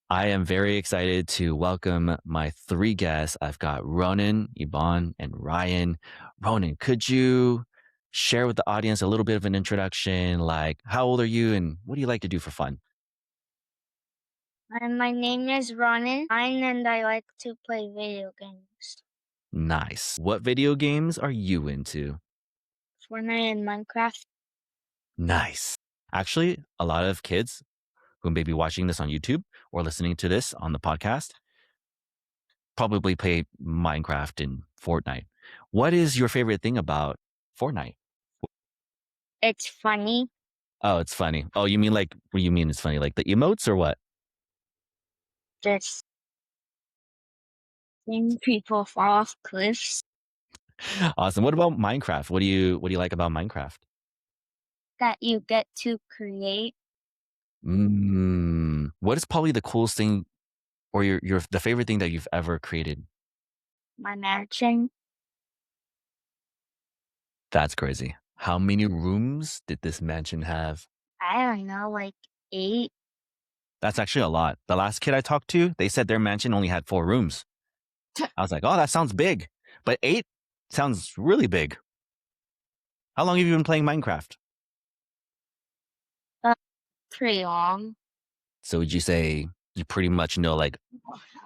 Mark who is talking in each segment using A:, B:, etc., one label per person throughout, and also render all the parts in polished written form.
A: I am very excited to welcome my three guests. I've got Ronyn, Ybon, and Ryan. Ronyn, could you share with the audience a little bit of an introduction? Like, how old are you and what do you like to do for fun?
B: My name is Ronyn, and I like to play video games.
A: Nice. What video games are you into?
B: Fortnite and Minecraft.
A: Nice. Actually, a lot of kids who may be watching this on YouTube or listening to this on the podcast probably play Minecraft and Fortnite. What is your favorite thing about Fortnite?
B: It's funny.
A: Oh, it's funny. Oh, you mean like, what do you mean it's funny? Like the emotes or what?
B: Just seeing people fall off cliffs
A: Awesome. What about Minecraft? What do you like about Minecraft?
B: that you get to create.
A: What is probably the coolest thing or your the favorite thing that you've ever created?
B: My mansion.
A: That's crazy. How many rooms did this mansion have?
B: I don't know, like 8.
A: That's actually a lot. The last kid I talked to, they said their mansion only had 4 rooms. I was like, oh, that sounds big. But 8 sounds really big. How long have you been playing Minecraft?
B: Uh, Pretty long.
A: So would you say you pretty much know like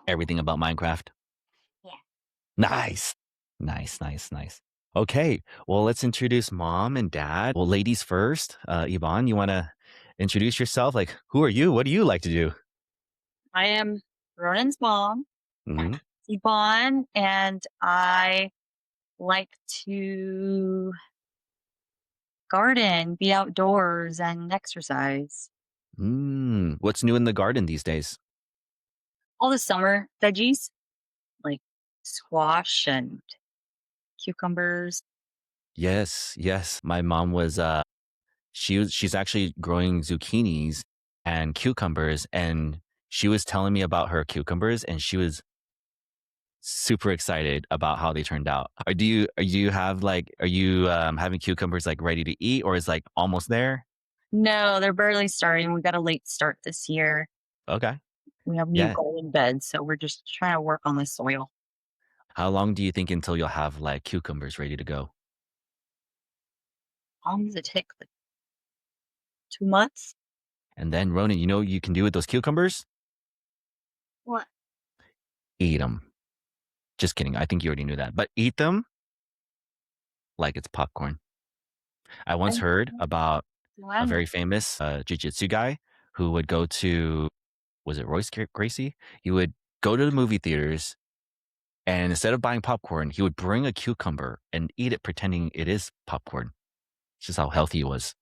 A: everything about Minecraft?
B: Yeah.
A: Nice. Nice. Okay. Well, let's introduce mom and dad. Well, ladies first. Yvonne, you want to introduce yourself? Like, who are you? What do you like to do?
C: I am Ronan's mom,
A: Hmm.
C: Ybon, and I like to garden, be outdoors, and exercise.
A: What's new in the garden these days?
C: All the summer veggies like squash and cucumbers.
A: Yes. My mom was she's actually growing zucchinis and cucumbers and she was telling me about her cucumbers and she was super excited about how they turned out. Do you have like are you having cucumbers like ready to eat or is like almost there?
C: No, they're barely starting. We got a late start this year.
A: Okay.
C: We have new
A: Yeah.
C: garden beds, so we're just trying to work on the soil.
A: How long do you think until you'll have like cucumbers ready to go?
C: How long does it take? Like 2 months?
A: And then Ronan, you know what you can do with those cucumbers?
B: What?
A: Eat them. Just kidding. I think you already knew that. But eat them like it's popcorn. I once heard about a
B: Lemon.
A: very famous jiu-jitsu guy who would go to, was it Royce Gracie? He would go to the movie theaters and instead of buying popcorn, he would bring a cucumber and eat it pretending it is popcorn. It's just how healthy he was.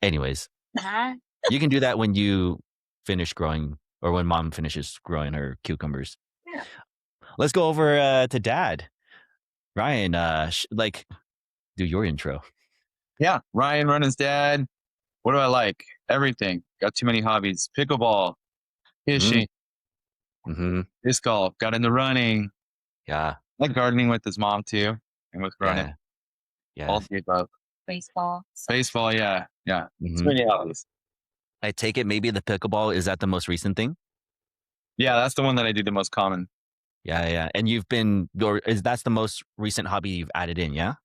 A: Anyways,
B: Huh?
A: you can do that when you finish growing or when mom finishes growing her cucumbers.
C: Yeah.
A: Let's go over to dad. Ryan, do your intro.
D: Yeah, Ryan, Ronan's dad. What do I like? Everything. Got too many hobbies. Pickleball, fishing,
A: Mm-hmm.
D: disc golf. Got into running.
A: Yeah.
D: Like gardening with his mom too, and with Ronan.
A: Yeah.
D: All
A: Yeah.
D: the above.
C: Baseball.
D: Baseball, yeah. Too
A: Mm-hmm.
D: many hobbies.
A: I take it maybe the pickleball is that the most recent thing?
D: Yeah, that's the one that I do the most common.
A: Yeah. And you've been, or is that's the most recent hobby you've added in? Yeah.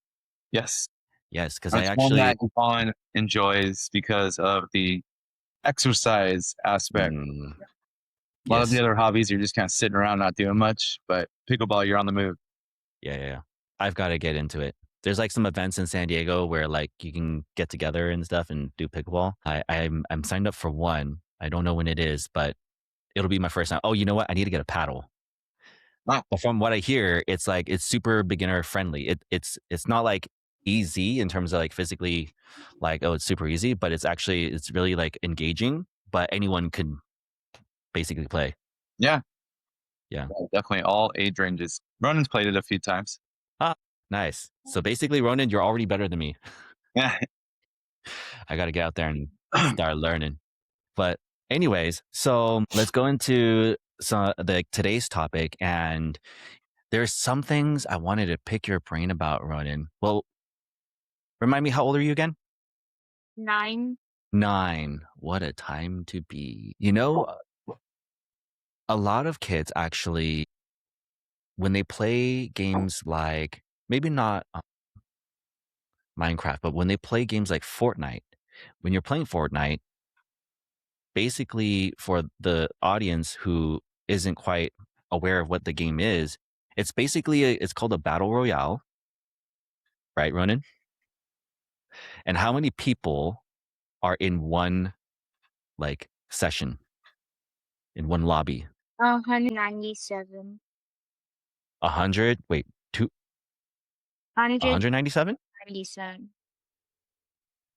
D: Yes,
A: Yes, because I
D: that's one
A: actually,
D: that Yvonne enjoys because of the exercise aspect.
A: mm,
D: A lot of the
A: yes,
D: other hobbies, you're just kind of sitting around not doing much, but pickleball, you're on the move.
A: yeah. I've got to get into it. There's like some events in San Diego where like you can get together and stuff and do pickleball. I'm signed up for one. I don't know when it is, but it'll be my first time. Oh, you know what? I need to get a paddle.
D: Wow.
A: But from what I hear, it's like it's super beginner friendly. It's not like easy in terms of like physically, like oh it's super easy, but it's really like engaging. But anyone can basically play.
D: Yeah,
A: Yeah.
D: definitely all age ranges. Ronan's played it a few times.
A: Ah, nice. So basically, Ronan, you're already better than me.
D: Yeah.
A: I got to get out there and start learning. But anyways, so let's go into today's topic. And there's some things I wanted to pick your brain about, Ronan. Well, remind me, how old are you again?
B: 9.
A: 9. What a time to be. You know, a lot of kids actually, when they play games like maybe not Minecraft, but when they play games like Fortnite, when you're playing Fortnite, basically for the audience who isn't quite aware of what the game is, it's basically it's called a battle royale, right, Ronyn? And how many people are in one like session, in one lobby?
B: 197.
A: 100? Wait, 197?
B: 197.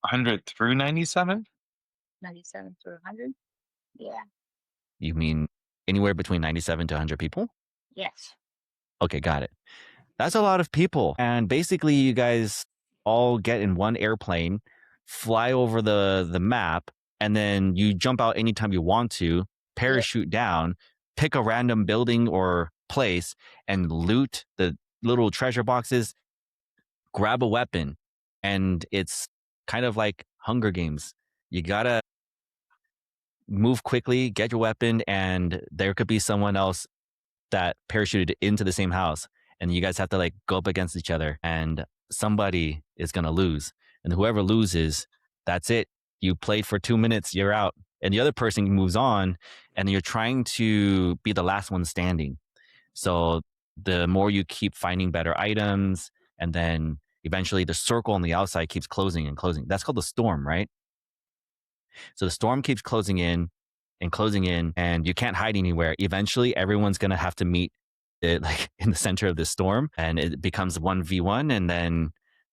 D: 100 through 97?
B: 97 through 100? Yeah.
A: You mean anywhere between 97 to 100 people?
B: Yes.
A: Okay, got it. That's a lot of people. And basically, you guys all get in one airplane, fly over the map, and then you jump out anytime you want to, parachute down, pick a random building or place, and loot the little treasure boxes, grab a weapon. And it's kind of like Hunger Games. You gotta move quickly, get your weapon, and there could be someone else that parachuted into the same house, and you guys have to like go up against each other, and somebody is going to lose, and whoever loses, that's it. You played for 2 minutes, you're out, and the other person moves on, and you're trying to be the last one standing. So the more you keep finding better items, and then eventually the circle on the outside keeps closing and closing. That's called the storm, right? So the storm keeps closing in, and you can't hide anywhere. Eventually, everyone's going to have to meet like in the center of the storm, and it becomes 1v1, and then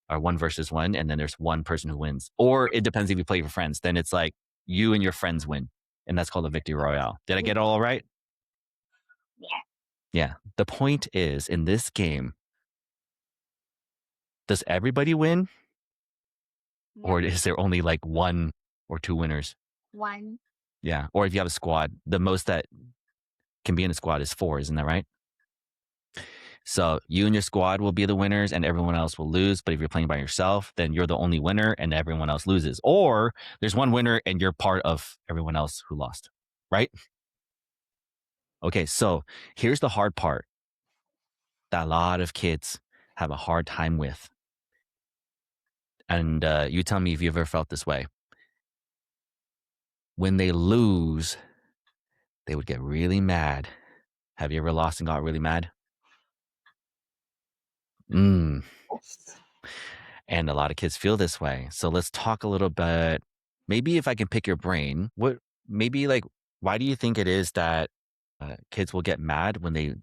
A: or 1 versus 1, and then there's one person who wins. Or it depends if you play with friends. Then it's like you and your friends win, and that's called a victory royale. Did I get it all right?
B: Yeah.
A: Yeah. The point is, in this game, does everybody win?
B: No.
A: Or is there only like 1 or 2 winners?
B: 1.
A: Yeah. Or if you have a squad, the most that can be in a squad is 4, isn't that right? So you and your squad will be the winners and everyone else will lose. But if you're playing by yourself, then you're the only winner and everyone else loses. Or there's one winner and you're part of everyone else who lost, right? Okay, so here's the hard part that a lot of kids have a hard time with. And you tell me if you've ever felt this way. When they lose, they would get really mad. Have you ever lost and got really mad? And a lot of kids feel this way. So let's talk a little bit. Maybe if I can pick your brain, why do you think it is that kids will get mad when they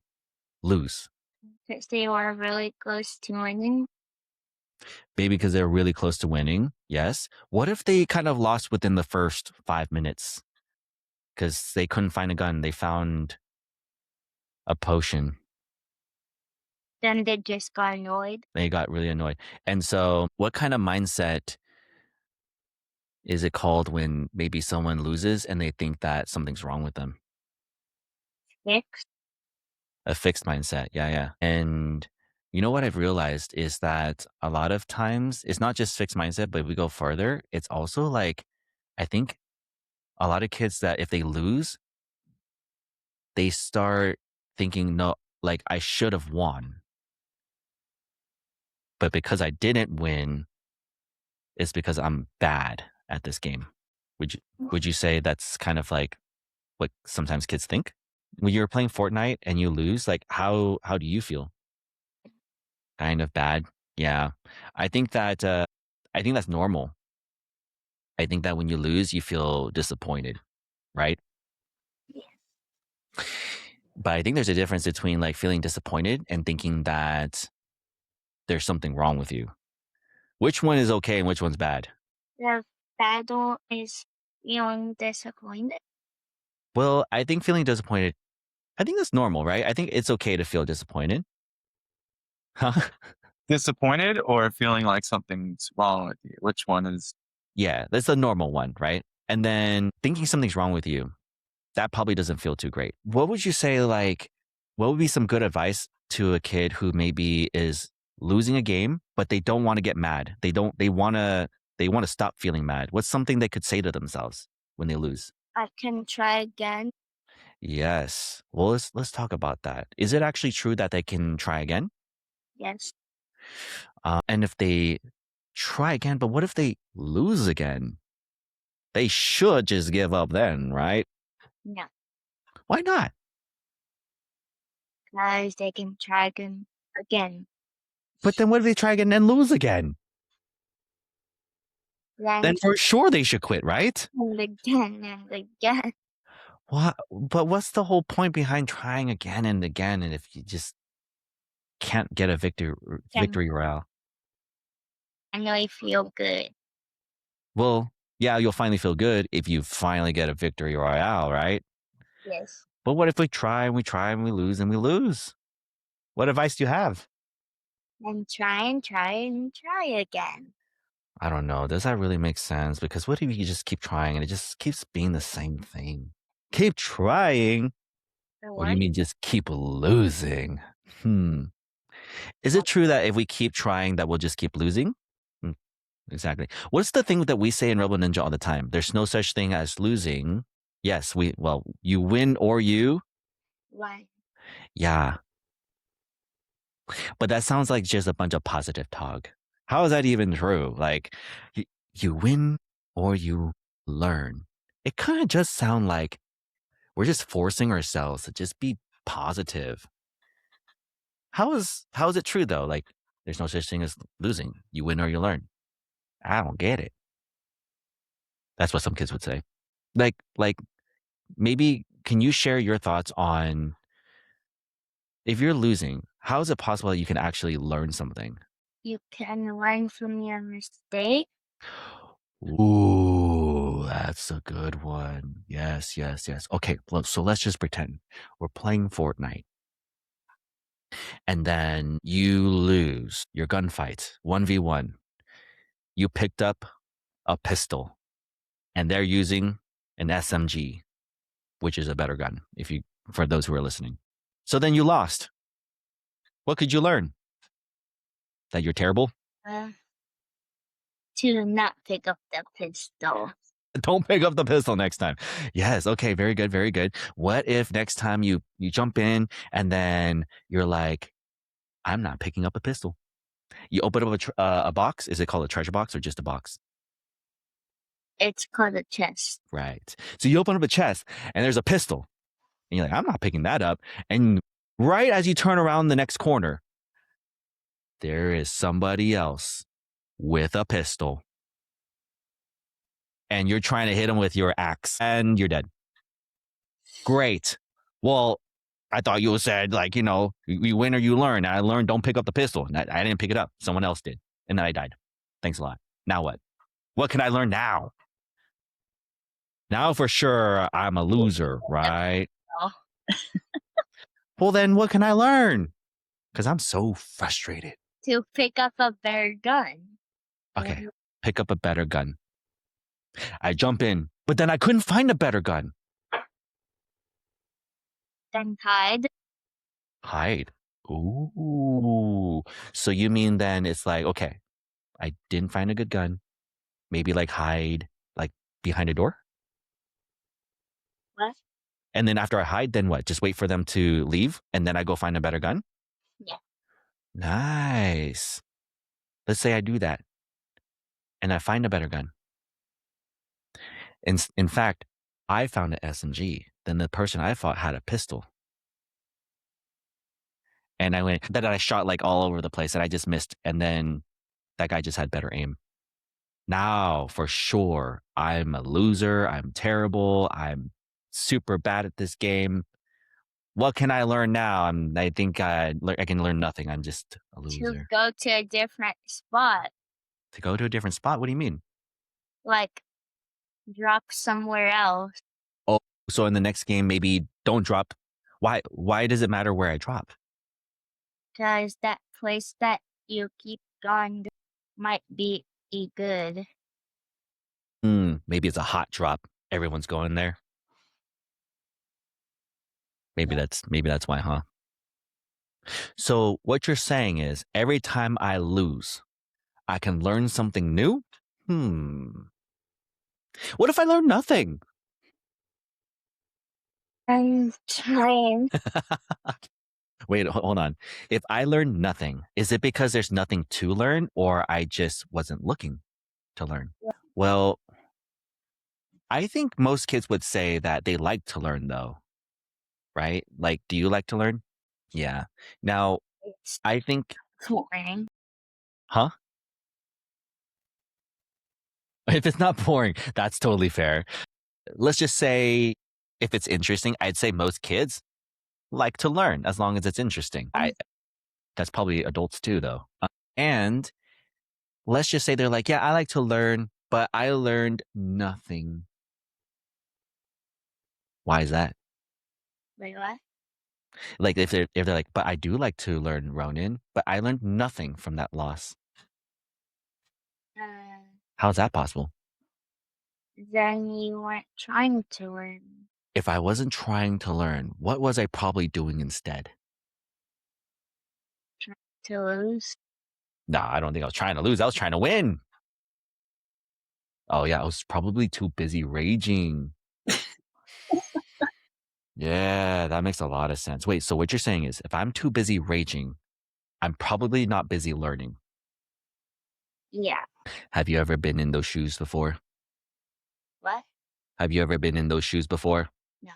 A: lose?
B: Because they were really close to winning.
A: Maybe because they're really close to winning. Yes. What if they kind of lost within the first 5 minutes because they couldn't find a gun? They found a potion.
B: Then they just got annoyed.
A: They got really annoyed. And so what kind of mindset is it called when maybe someone loses and they think that something's wrong with them?
B: Fixed.
A: A fixed mindset. Yeah. And you know what I've realized is that a lot of times it's not just fixed mindset, but if we go further, it's also like, I think a lot of kids that if they lose, they start thinking, no, like I should have won. But because I didn't win, it's because I'm bad at this game. Would you say that's kind of like what sometimes kids think? When you're playing Fortnite and you lose, like how do you feel? Kind of bad. Yeah. I think that's normal. I think that when you lose, you feel disappointed, right?
B: Yeah.
A: But I think there's a difference between like feeling disappointed and thinking that there's something wrong with you. Which one is okay and which one's bad?
B: The battle is feeling disappointed.
A: Well, I think feeling disappointed, I think that's normal, right? I think it's okay to feel disappointed. Huh?
D: Disappointed or feeling like something's wrong with you? Which one is?
A: Yeah, that's the normal one, right? And then thinking something's wrong with you, that probably doesn't feel too great. What would you say, like, what would be some good advice to a kid who maybe is losing a game, but they don't want to get mad? They want to stop feeling mad. What's something they could say to themselves when they lose?
B: I can try again.
A: Yes. Well, let's talk about that. Is it actually true that they can try again?
B: Yes.
A: And if they try again, but what if they lose again? They should just give up then, right?
B: No.
A: Why not?
B: Guys, they can try again.
A: But then what if they try again and lose again?
B: Then
A: Then for sure they should quit, right?
B: and again and again.
A: But what's the whole point behind trying again and again? And if you just can't get a victory royale?
B: I know you feel good.
A: Well, yeah, you'll finally feel good if you finally get a victory royale, right?
B: Yes.
A: But what if we try and we try and we lose and we lose? What advice do you have?
B: And try and try and try again.
A: I don't know. Does that really make sense? Because what if you just keep trying and it just keeps being the same thing? Keep trying? Or do you mean just keep losing? Is it true that if we keep trying that we'll just keep losing? Exactly. What's the thing that we say in Rebel Ninja all the time? There's no such thing as losing. Yes, you win or you.
B: Why?
A: Yeah. But that sounds like just a bunch of positive talk. How is that even true? Like, you win or you learn. It kind of just sounds like we're just forcing ourselves to just be positive. How is it true though? Like, there's no such thing as losing. You win or you learn. I don't get it. That's what some kids would say. Like maybe can you share your thoughts on if you're losing, how is it possible that you can actually learn something?
B: You can learn from your mistake.
A: Ooh, that's a good one. Yes. Okay, so let's just pretend we're playing Fortnite. And then you lose your gunfight, 1v1. You picked up a pistol and they're using an SMG, which is a better gun for those who are listening. So then you lost. What could you learn? That you're terrible?
B: To not pick up the pistol.
A: Don't pick up the pistol next time. Yes. Okay. Very good. Very good. What if next time you jump in and then you're like, I'm not picking up a pistol. You open up a box. Is it called a treasure box or just a box?
B: It's called a chest.
A: Right. So you open up a chest and there's a pistol. And you're like, I'm not picking that up. And right as you turn around the next corner, there is somebody else with a pistol. And you're trying to hit him with your axe and you're dead. Great. Well, I thought you said, like, you win or you learn. And I learned don't pick up the pistol. And I didn't pick it up. Someone else did. And then I died. Thanks a lot. Now what? What can I learn now? Now for sure I'm a loser, right?
B: Oh.
A: Well, then what can I learn? Because I'm so frustrated.
B: To pick up a better gun.
A: Okay, pick up a better gun. I jump in, but then I couldn't find a better gun.
B: Then hide.
A: Hide. Ooh. So you mean then it's like, okay, I didn't find a good gun. Maybe like hide like behind a door?
B: What?
A: And then after I hide, then what? Just wait for them to leave and then I go find a better gun?
B: Yeah.
A: Nice. Let's say I do that and I find a better gun. In fact, I found an SMG. Then the person I fought had a pistol. And I shot like all over the place and I just missed. And then that guy just had better aim. Now, for sure, I'm a loser. I'm terrible. I'm super bad at this game. What can I learn now? I think I can learn nothing. I'm just a loser.
B: To go to a different spot.
A: To go to a different spot? What do you mean?
B: Like, drop somewhere else.
A: Oh, so in the next game, maybe don't drop. Why does it matter where I drop?
B: Because that place that you keep going to might be good.
A: Maybe it's a hot drop. Everyone's going there. Maybe that's why, huh? So what you're saying is every time I lose, I can learn something new? What if I learn nothing?
B: I'm trying.
A: Wait, hold on. If I learn nothing, is it because there's nothing to learn or I just wasn't looking to learn? Well, I think most kids would say that they like to learn though, right? Like, do you like to learn? Yeah. Now,
B: It's
A: I think,
B: boring.
A: huh? If it's not boring, that's totally fair. Let's just say if it's interesting, I'd say most kids like to learn as long as it's interesting. That's probably adults too, though. And let's just say they're like, yeah, I like to learn, but I learned nothing. Why is that?
B: Wait, what?
A: Like if they're like, but I do like to learn, Ronin, but I learned nothing from that loss.
B: Uh,
A: How's that possible?
B: then you weren't trying to learn.
A: If I wasn't trying to learn, what was I probably doing instead?
B: To lose.
A: No, I don't think I was trying to lose. I was trying to win. Oh yeah, I was probably too busy raging. Yeah, that makes a lot of sense. Wait, so what you're saying is if I'm too busy raging, I'm probably not busy learning.
B: Yeah.
A: Have you ever been in those shoes before?
B: What?
A: Have you ever been in those shoes before?
B: No.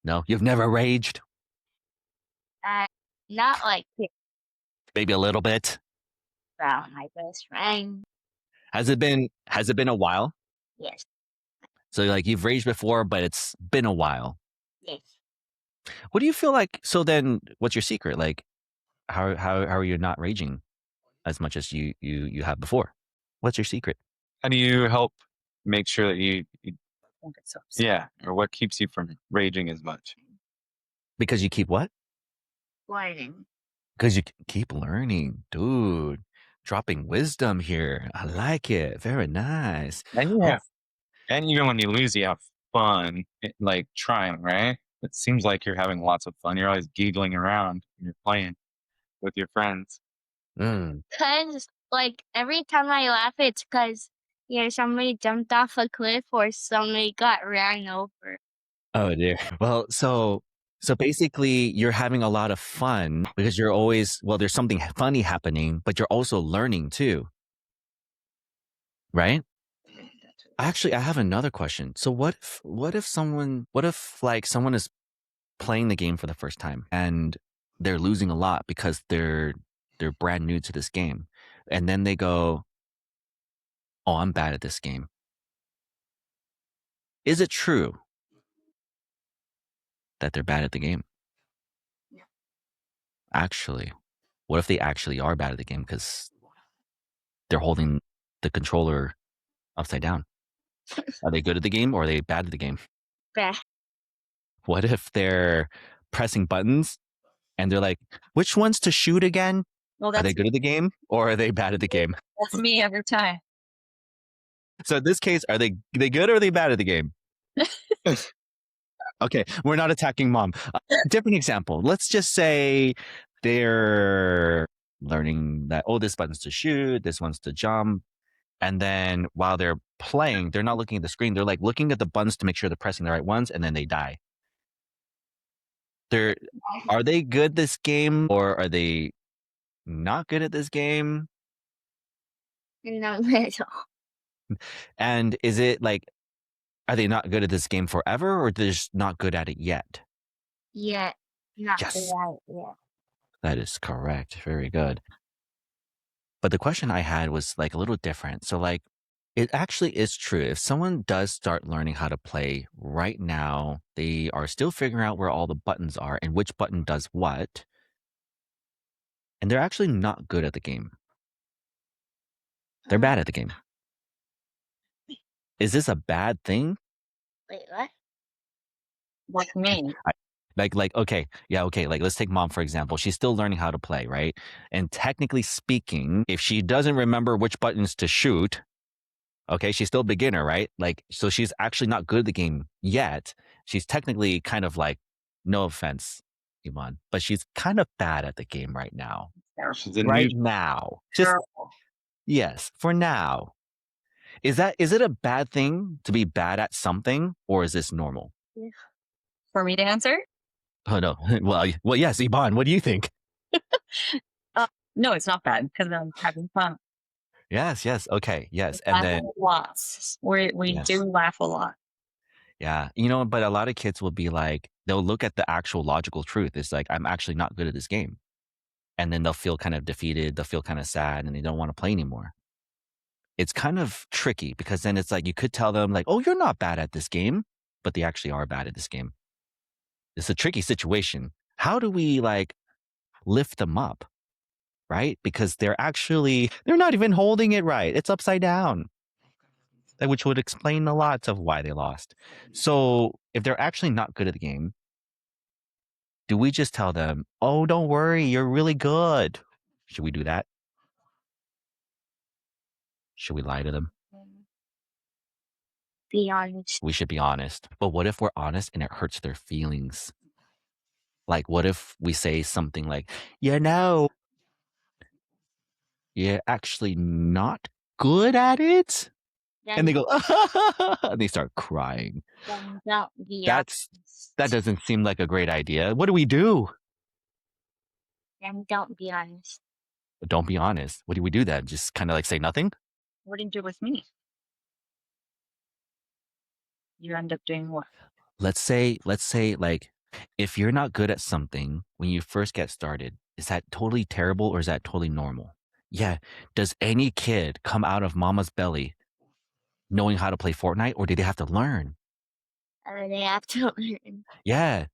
A: No? You've never raged?
B: Not like
A: Maybe a little bit.
B: about my best friend.
A: Has it been a while?
B: Yes.
A: So like you've raged before, but it's been a while.
B: Yes.
A: What do you feel like? So then what's your secret? Like how are you not raging as much as you have before? What's your secret?
D: How do you help make sure that
C: Don't get so upset.
D: yeah, or what keeps you from raging as much?
A: Because you keep what?
B: Learning.
A: Because you keep learning, dude. Dropping wisdom here. I like it. Very nice.
D: And and even when you lose, you have fun, like trying, right? It seems like you're having lots of fun. You're always giggling around when you're playing with your friends.
A: Mm.
B: Cause like every time I laugh, it's cause somebody jumped off a cliff or somebody got ran over.
A: Oh dear. Well, so basically you're having a lot of fun because you're always there's something funny happening, but you're also learning too. Right? Actually, I have another question. So what if like someone is playing the game for the first time and they're losing a lot because they're brand new to this game. And then they go, "Oh, I'm bad at this game." Is it true that they're bad at the game?
B: No.
A: Actually, what if they actually are bad at the game because they're holding the controller upside down? Are they good at the game or are they bad at the game?
B: Bad.
A: What if they're pressing buttons and they're like, which one's to shoot again?
C: Well,
A: Are they
C: that's
A: good at the game or are they bad at the game?
C: me every time.
A: So in this case, are they good or are they bad at the game? Okay, we're not attacking mom. Different example. Let's just say they're learning that, oh, this button's to shoot, this one's to jump. And then while they're playing, they're not looking at the screen. They're like looking at the buttons to make sure they're pressing the right ones, and then they die. Are they good this game or are they not good at this game?
B: In the middle.
A: And is it like, are they not good at this game forever or they're just not good at it yet?
B: Yeah. Not
A: Yes.
B: right yet.
A: That is correct. Very good. But the question I had was like a little different. So like, it actually is true. If someone does start learning how to play right now, they are still figuring out where all the buttons are and which button does what. And they're actually not good at the game. They're bad at the game. Is this a bad thing?
B: Wait, what?
C: Like me.
A: Okay, like let's take mom for example. She's still learning how to play, right? And technically speaking, if she doesn't remember which buttons to shoot, okay, she's still a beginner, right? Like, so she's actually not good at the game yet. She's technically kind of like, no offense, Ybon, but she's kind of bad at the game right now.
D: She's a
A: Right
D: new
A: now. Just,
C: Terrible.
A: yes, for now. Is it a bad thing to be bad at something or is this normal?
C: For me to answer?
A: Oh no. Well, yes, Ybon, what do you think?
C: No, it's not bad because I'm having fun.
A: Yes, yes, okay, yes,
C: We
A: and
C: laugh
A: then
C: a lot. We
A: yes,
C: do laugh a lot.
A: yeah, but a lot of kids will be like, they'll look at the actual logical truth. It's like, I'm actually not good at this game, and then they'll feel kind of defeated. They'll feel kind of sad, and they don't want to play anymore. It's kind of tricky because then it's like you could tell them like, "Oh, you're not bad at this game," but they actually are bad at this game. It's a tricky situation. How do we like lift them up, right? Because they're not even holding it right. It's upside down, which would explain a lot of why they lost. So if they're actually not good at the game, do we just tell them, "Oh, don't worry, you're really good"? Should we do that? Should we lie to them?
B: Be honest.
A: We should be honest. But what if we're honest and it hurts their feelings? Like, what if we say something like, you're actually not good at it? And they
B: Then,
A: go, and they start crying.
B: then don't be
A: That
B: honest.
A: doesn't seem like a great idea. What do we do?
B: Then don't be honest.
A: Don't be honest. What do we do then? Just kind of like say nothing?
C: What do you do with me? You end up doing what?
A: Let's say like, if you're not good at something when you first get started, is that totally terrible or is that totally normal? Yeah. Does any kid come out of mama's belly knowing how to play Fortnite, or do they have to learn?
B: Or they have to learn.
A: Yeah,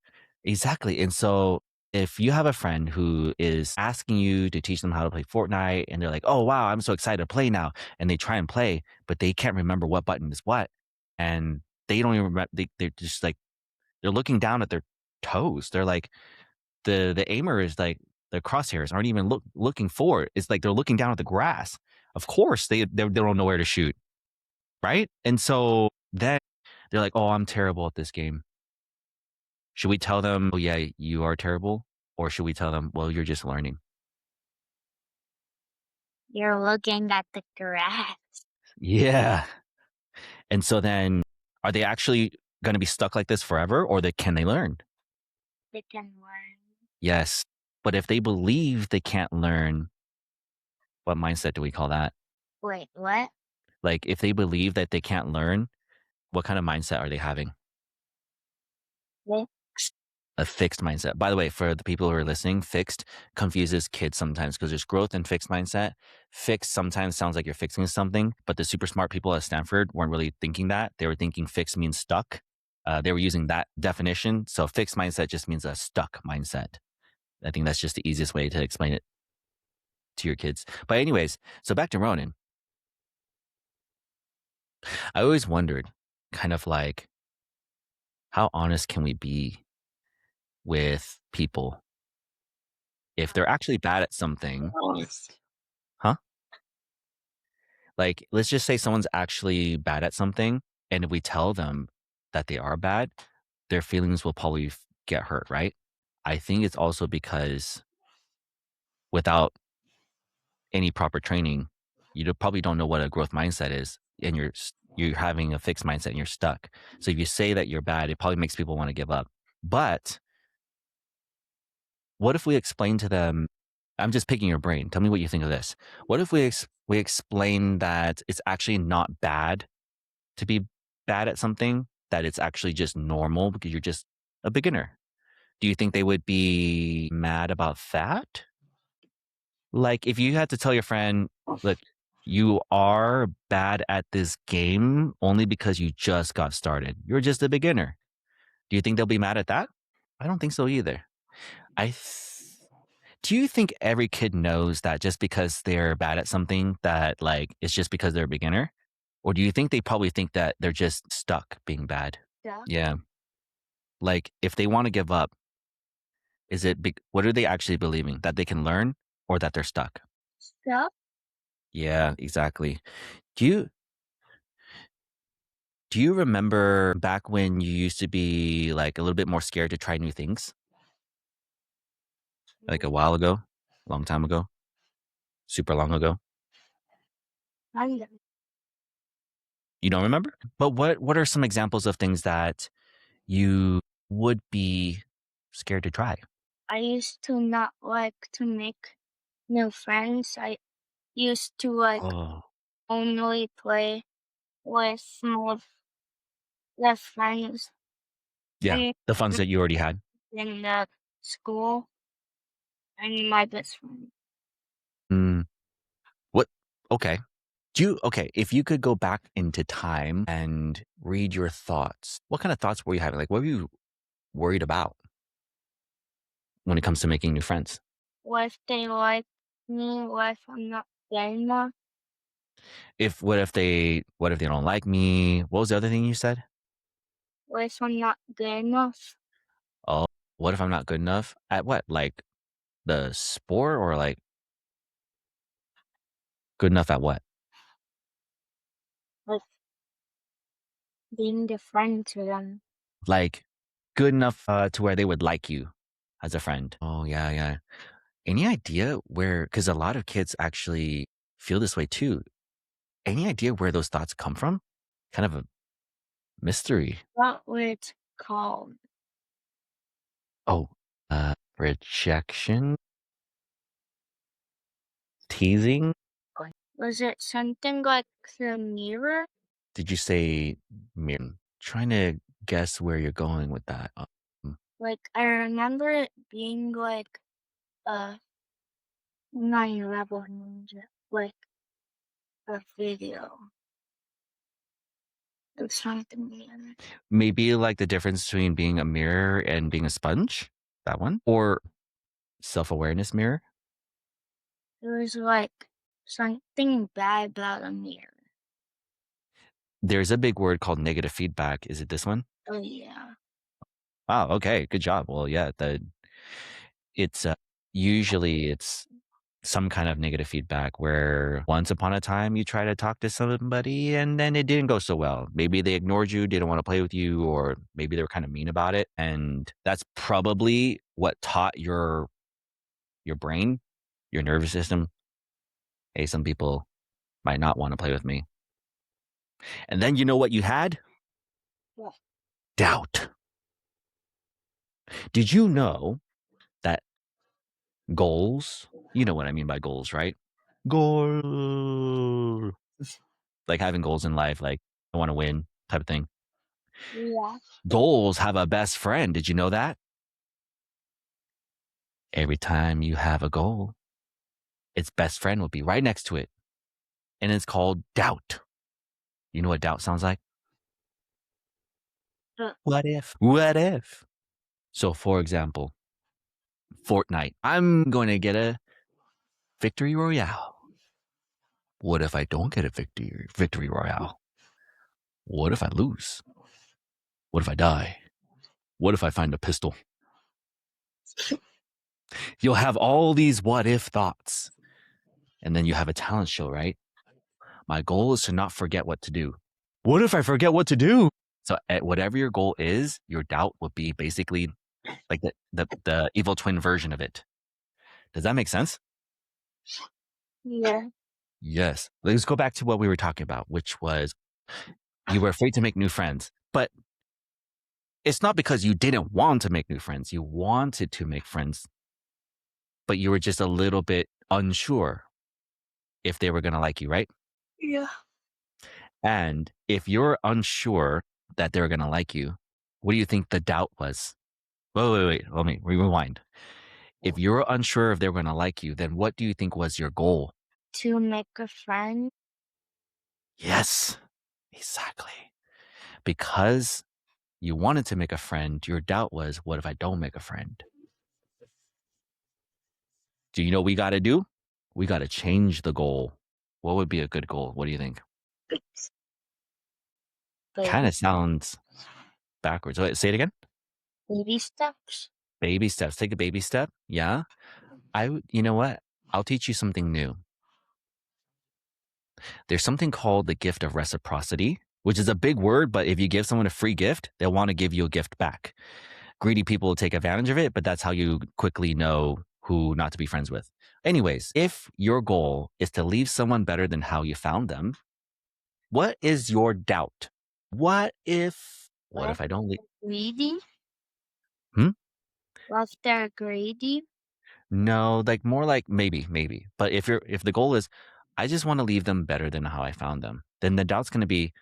A: exactly. And so if you have a friend who is asking you to teach them how to play Fortnite and they're like, "Oh, wow, I'm so excited to play now." And they try and play, but they can't remember what button is what. And they don't even remember, they're just like, they're looking down at their toes. They're like, the aimer is like, the crosshairs aren't even looking forward. It's like they're looking down at the grass. Of course, they don't know where to shoot, right? And so then they're like, "Oh, I'm terrible at this game." Should we tell them, "Oh, yeah, you are terrible"? Or should we tell them, "Well, you're just learning"?
B: You're looking at the grass.
A: Yeah. And so then, are they actually going to be stuck like this forever, or can they learn?
B: They can learn.
A: Yes. But if they believe they can't learn, what mindset do we call that?
B: Wait, what?
A: Like, if they believe that they can't learn, what kind of mindset are they having?
B: Fixed.
A: A fixed mindset. By the way, for the people who are listening, fixed confuses kids sometimes because there's growth and fixed mindset. Fixed sometimes sounds like you're fixing something, but the super smart people at Stanford weren't really thinking that. They were thinking fixed means stuck. They were using that definition. So fixed mindset just means a stuck mindset. I think that's just the easiest way to explain it to your kids. But anyways, so back to Ronyn. I always wondered, kind of like, how honest can we be with people if they're actually bad at something?
D: Honest.
A: Huh? Like, let's just say someone's actually bad at something, and if we tell them that they are bad, their feelings will probably get hurt, right? I think it's also because without any proper training, you probably don't know what a growth mindset is, and you're having a fixed mindset and you're stuck. So if you say that you're bad, it probably makes people want to give up. But what if we explain to them? I'm just picking your brain. Tell me what you think of this. What if we explain that it's actually not bad to be bad at something, that it's actually just normal because you're just a beginner? Do you think they would be mad about that? Like, if you had to tell your friend, "Look, you are bad at this game only because you just got started. You're just a beginner." Do you think they'll be mad at that? I don't think so either. Do you think every kid knows that just because they're bad at something that like it's just because they're a beginner? Or do you think they probably think that they're just stuck being bad?
B: Stuck.
A: Yeah. Like, if they want to give up, what are they actually believing? That they can learn or that they're stuck?
B: Stuck.
A: Yeah, exactly. Do you remember back when you used to be like a little bit more scared to try new things? Like a while ago, long time ago, super long ago?
B: Kind of.
A: You don't remember? But what are some examples of things that you would be scared to try?
B: I used to not like to make new friends. I used to like
A: Oh,
B: only play with the friends
A: yeah,
B: and
A: the funds that you already had.
B: in the school and my best friend.
A: Mm, what? Okay. Okay, if you could go back into time and read your thoughts, what kind of thoughts were you having? Like, what were you worried about when it comes to making new friends?
B: What if they like me? What if I'm not good enough?
A: What if they don't like me? What was the other thing you said?
B: What if I'm not good enough?
A: Oh, what if I'm not good enough at what? Like the sport, or like good enough at what?
B: Like being the friend to them.
A: Like good enough to where they would like you as a friend. Oh, yeah, yeah. Any idea where, because a lot of kids actually feel this way too. Any idea where those thoughts come from? Kind of a mystery.
B: What would it called?
A: Oh, rejection, teasing.
B: Was it something like the mirror?
A: Did you say mirror? Trying to guess where you're going with that.
B: Like I remember it being like a 9/11, like a video of something mirror.
A: Maybe like the difference between being a mirror and being a sponge. That one, or self-awareness mirror.
B: It was like something bad about a mirror.
A: There's a big word called negative feedback. Is it this one?
B: Oh yeah.
A: Wow. Okay. Good job. Well, yeah. It's usually it's some kind of negative feedback where once upon a time you try to talk to somebody and then it didn't go so well. Maybe they ignored you, didn't want to play with you, or maybe they were kind of mean about it. And that's probably what taught your brain, your nervous system, hey, some people might not want to play with me. And then you know what you had?
B: What?
A: Doubt. Did you know that goals, you know what I mean by goals, right? Goal. Like having goals in life, like I want to win type of thing.
B: Yeah.
A: Goals have a best friend. Did you know that? Every time you have a goal, its best friend will be right next to it. And it's called doubt. You know what doubt sounds like? What if? What if? So, for example, Fortnite. I'm going to get a victory royale. What if I don't get a victory royale? What if I lose? What if I die? What if I find a pistol? You'll have all these what if thoughts. And then you have a talent show, right? My goal is to not forget what to do. What if I forget what to do? So at whatever your goal is, your doubt will be basically like the evil twin version of it. Does that make sense?
B: Yeah.
A: Yes. Let's go back to what we were talking about, which was you were afraid to make new friends. But it's not because you didn't want to make new friends. You wanted to make friends, but you were just a little bit unsure if they were going to like you, right?
B: Yeah.
A: And if you're unsure that they're going to like you, what do you think the doubt was? Wait. Let me rewind. If you're unsure if they're going to like you, then what do you think was your goal?
B: To make a friend.
A: Yes, exactly. Because you wanted to make a friend, your doubt was, what if I don't make a friend? Do you know what we got to do? We got to change the goal. What would be a good goal? What do you think? Kind of sounds backwards. Wait, say it again.
B: Baby steps.
A: Baby steps. Take a baby step. Yeah. You know what? I'll teach you something new. There's something called the gift of reciprocity, which is a big word, but if you give someone a free gift, they'll want to give you a gift back. Greedy people will take advantage of it, but that's how you quickly know who not to be friends with. Anyways, if your goal is to leave someone better than how you found them, what is your doubt? What if I don't leave?
B: Greedy.
A: Hmm?
B: Love their greedy?
A: No, like more like maybe. But if the goal is, I just want to leave them better than how I found them, then the doubt's going to be,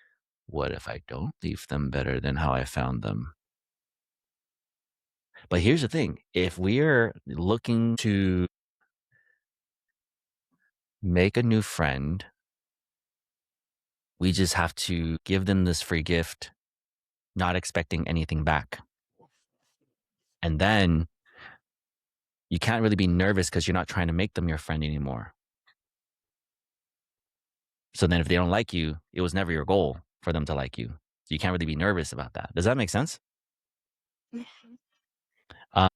A: what if I don't leave them better than how I found them? But here's the thing: if we're looking to make a new friend, we just have to give them this free gift, not expecting anything back. And then you can't really be nervous because you're not trying to make them your friend anymore. So then if they don't like you, it was never your goal for them to like you. So you can't really be nervous about that. Does that make sense? Um,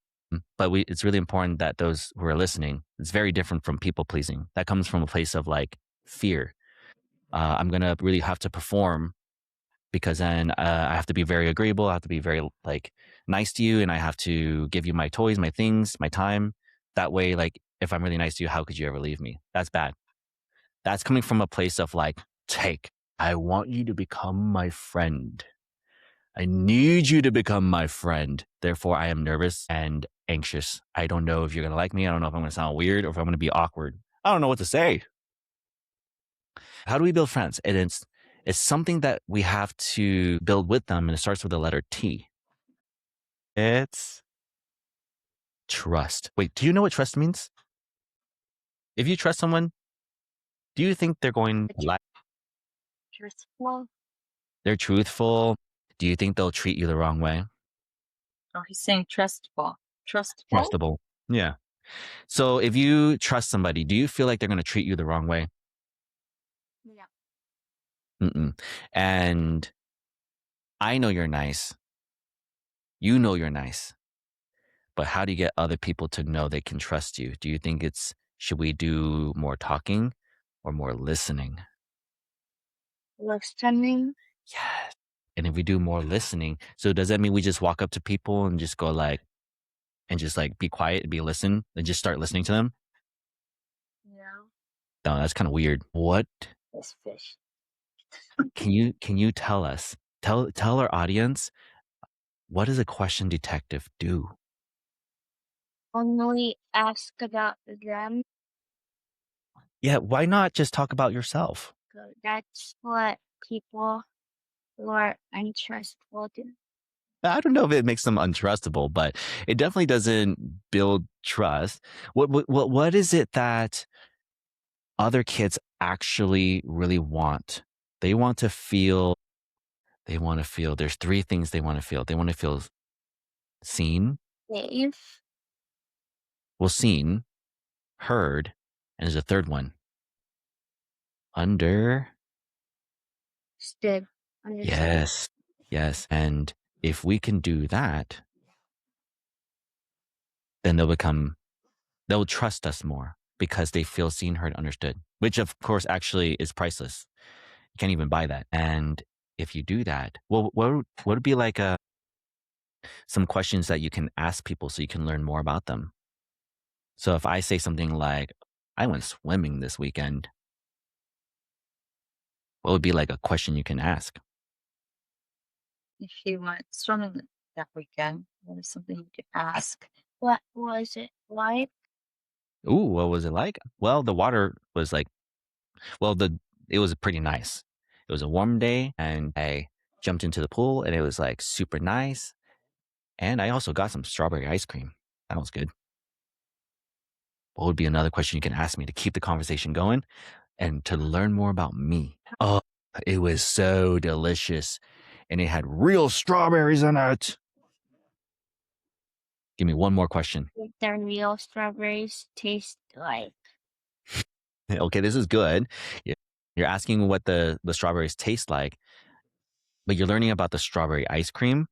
A: but it's really important that those who are listening, it's very different from people pleasing. That comes from a place of like fear. I'm going to really have to perform because then I have to be very agreeable. I have to be very like nice to you, and I have to give you my toys, my things, my time. That way, like if I'm really nice to you, how could you ever leave me? That's bad. That's coming from a place of like, I want you to become my friend. I need you to become my friend. Therefore, I am nervous and anxious. I don't know if you're going to like me. I don't know if I'm going to sound weird or if I'm going to be awkward. I don't know what to say. How do we build friends? And it's something that we have to build with them, and it starts with the letter T. It's trust. Wait, do you know what trust means? If you trust someone, do you think they're going to lie?
B: Truthful?
A: They're truthful? Do you think they'll treat you the wrong way?
C: Oh, he's saying trustful. Trustful?
A: Trustable. Yeah. So if you trust somebody, do you feel like they're going to treat you the wrong way?
B: Yeah.
A: Mm-mm. And I know you're nice. You know you're nice. But how do you get other people to know they can trust you? Do you think should we do more talking or more listening?
B: Listening?
A: Yes. And if we do more listening, so does that mean we just walk up to people and just go like, and just like be quiet and listen and just start listening to them?
B: No.
A: No, that's kind of weird. What
B: This fish.
A: can you tell us? Tell our audience, what does a question detective do?
B: Only ask about them.
A: Yeah, why not just talk about yourself?
B: That's what people who are untrustful do.
A: I don't know if it makes them untrustable, but it definitely doesn't build trust. What is it that other kids actually really want? They want to feel. They want to feel. There's three things they want to feel. They want to feel seen.
B: Safe.
A: Well, seen, heard, and there's a third one. Understood.
B: Understood.
A: Yes. And if we can do that, then they'll trust us more because they feel seen, heard, understood, which of course actually is priceless. You can't even buy that. And if you do that, well, what would be like some questions that you can ask people so you can learn more about them? So if I say something like, I went swimming this weekend, what would be like a question you can ask?
C: If you went swimming that weekend, what is something you could ask?
B: What was it like?
A: Ooh, what was it like? Well, the water was like, well, it was pretty nice. It was a warm day and I jumped into the pool and it was like super nice. And I also got some strawberry ice cream. That was good. What would be another question you can ask me to keep the conversation going and to learn more about me? Oh, it was so delicious. And it had real strawberries in it. Give me one more question.
B: What the real strawberries taste like?
A: Okay, this is good. You're asking what the strawberries taste like, but you're learning about the strawberry ice cream.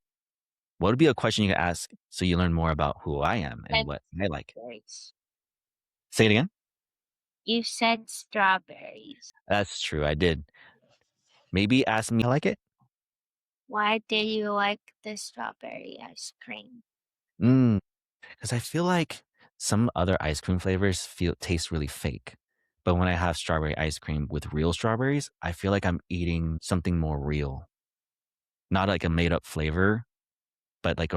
A: What would be a question you could ask so you learn more about who I am and
B: Said
A: what I like?
B: strawberries.
A: Say it again.
B: You said strawberries.
A: That's true. I did. Maybe ask me, I like it.
B: Why did you like the strawberry ice cream?
A: Because I feel like some other ice cream flavors taste really fake. But when I have strawberry ice cream with real strawberries, I feel like I'm eating something more real. Not like a made up flavor, but like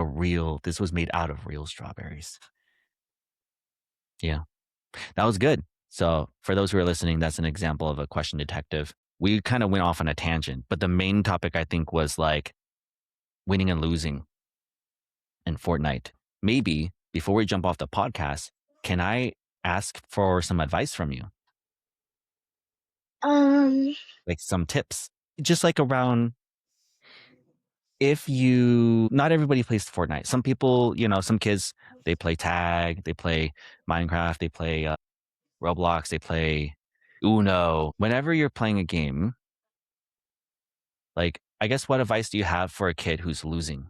A: this was made out of real strawberries. Yeah, that was good. So for those who are listening, that's an example of a question detective. We kind of went off on a tangent, but the main topic I think was like winning and losing in Fortnite. Maybe before we jump off the podcast, can I ask for some advice from you? Like some tips, just like around not everybody plays Fortnite. Some people, some kids, they play tag, they play Minecraft, they play Roblox, they play Uno. Whenever you're playing a game, like, I guess what advice do you have for a kid who's losing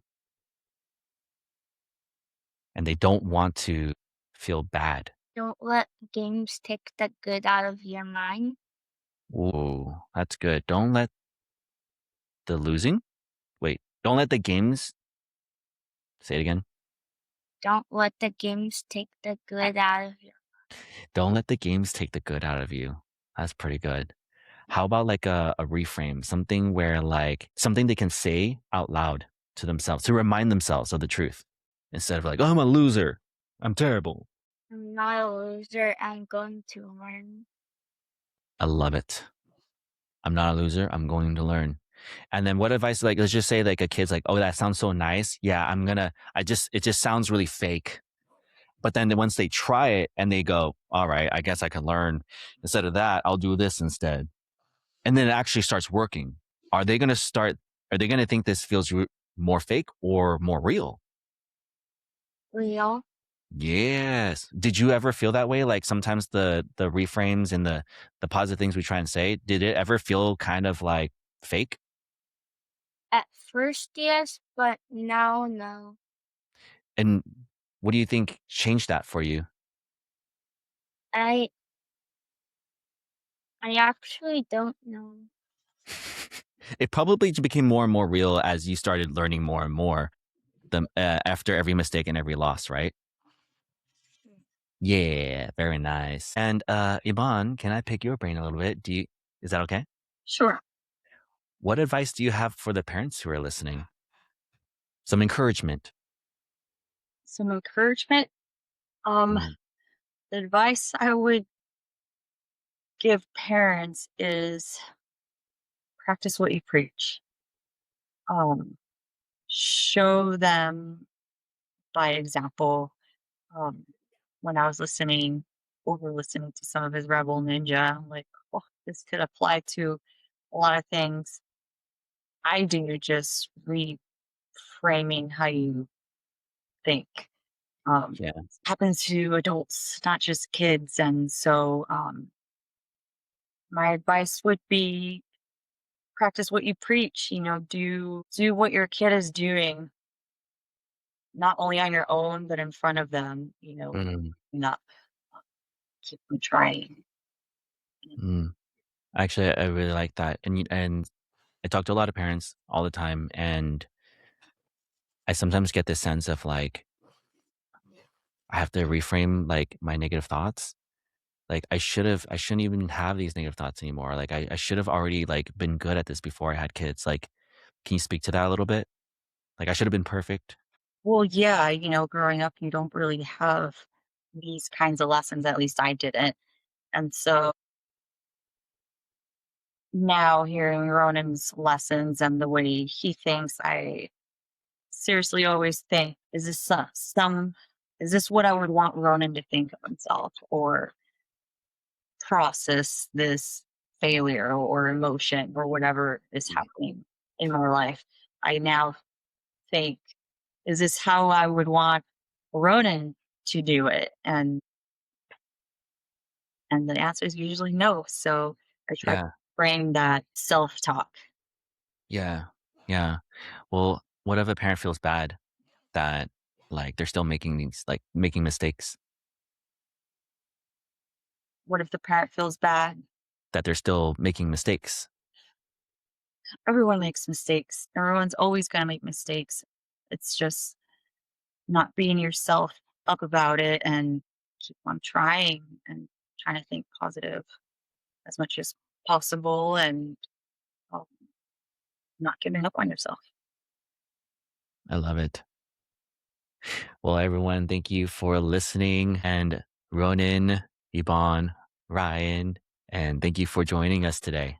A: and they don't want to feel bad?
B: Don't let games take the good out of your mind.
A: Ooh, that's good. Don't let the losing? Wait, don't let the games. Say it again.
B: Don't let the games take the good out of your
A: Don't let the games take the good out of you. That's pretty good. How about like a reframe, something where like something they can say out loud to themselves to remind themselves of the truth instead of like, oh, I'm a loser. I'm terrible.
B: I'm not a loser. I'm going to learn.
A: I love it. I'm not a loser. I'm going to learn. And then what advice, like, let's just say like a kid's like, oh, that sounds so nice. Yeah, it just sounds really fake. But then once they try it and they go, all right, I guess I can learn. Instead of that, I'll do this instead. And then it actually starts working. Are they going to think this feels more fake or more real?
B: Real.
A: Yes. Did you ever feel that way? Like sometimes the reframes and the positive things we try and say, did it ever feel kind of like fake?
B: At first, yes, but now, no.
A: And what do you think changed that for you?
B: I actually don't know.
A: It probably became more and more real as you started learning more and more after every mistake and every loss, right? Yeah, very nice. And Ybon, can I pick your brain a little bit? Is that okay?
C: Sure.
A: What advice do you have for the parents who are listening? Some encouragement.
C: Some encouragement.
A: Mm,
C: The advice I would give parents is practice what you preach. Show them by example. Um, when I was over listening to some of his Rebel Ninja, I'm like, oh, this could apply to a lot of things I do, just reframing how you think.
A: yeah,
C: Happens to adults, not just kids. And so my advice would be practice what you preach, do what your kid is doing, not only on your own, but in front of them,
A: mm,
C: not keep them trying.
A: mm. Actually, I really like that, and I talk to a lot of parents all the time, and I sometimes get this sense of like I have to reframe like my negative thoughts. Like I shouldn't even have these negative thoughts anymore. Like I should have already like been good at this before I had kids. Like, can you speak to that a little bit? Like I should have been perfect.
C: Well, yeah, growing up, you don't really have these kinds of lessons. At least I didn't. And so now hearing Ronan's lessons and the way he thinks, I seriously always think, is this what I would want Ronan to think of himself or process this failure or emotion or whatever is happening in my life? I now think, is this how I would want Ronan to do it? And the answer is usually no. So I try to
A: Yeah,
C: bring that self-talk.
A: yeah, yeah. Well, what if a parent feels bad that like they're still making mistakes,
C: What if the parent feels bad?
A: that they're still making mistakes?
C: Everyone makes mistakes. Everyone's always going to make mistakes. It's just not being yourself up about it and keep on trying and trying to think positive as much as possible and um, not giving up on yourself.
A: I love it. Well, everyone, thank you for listening. And Ronyn, Ybon, Ryan, and thank you for joining us today.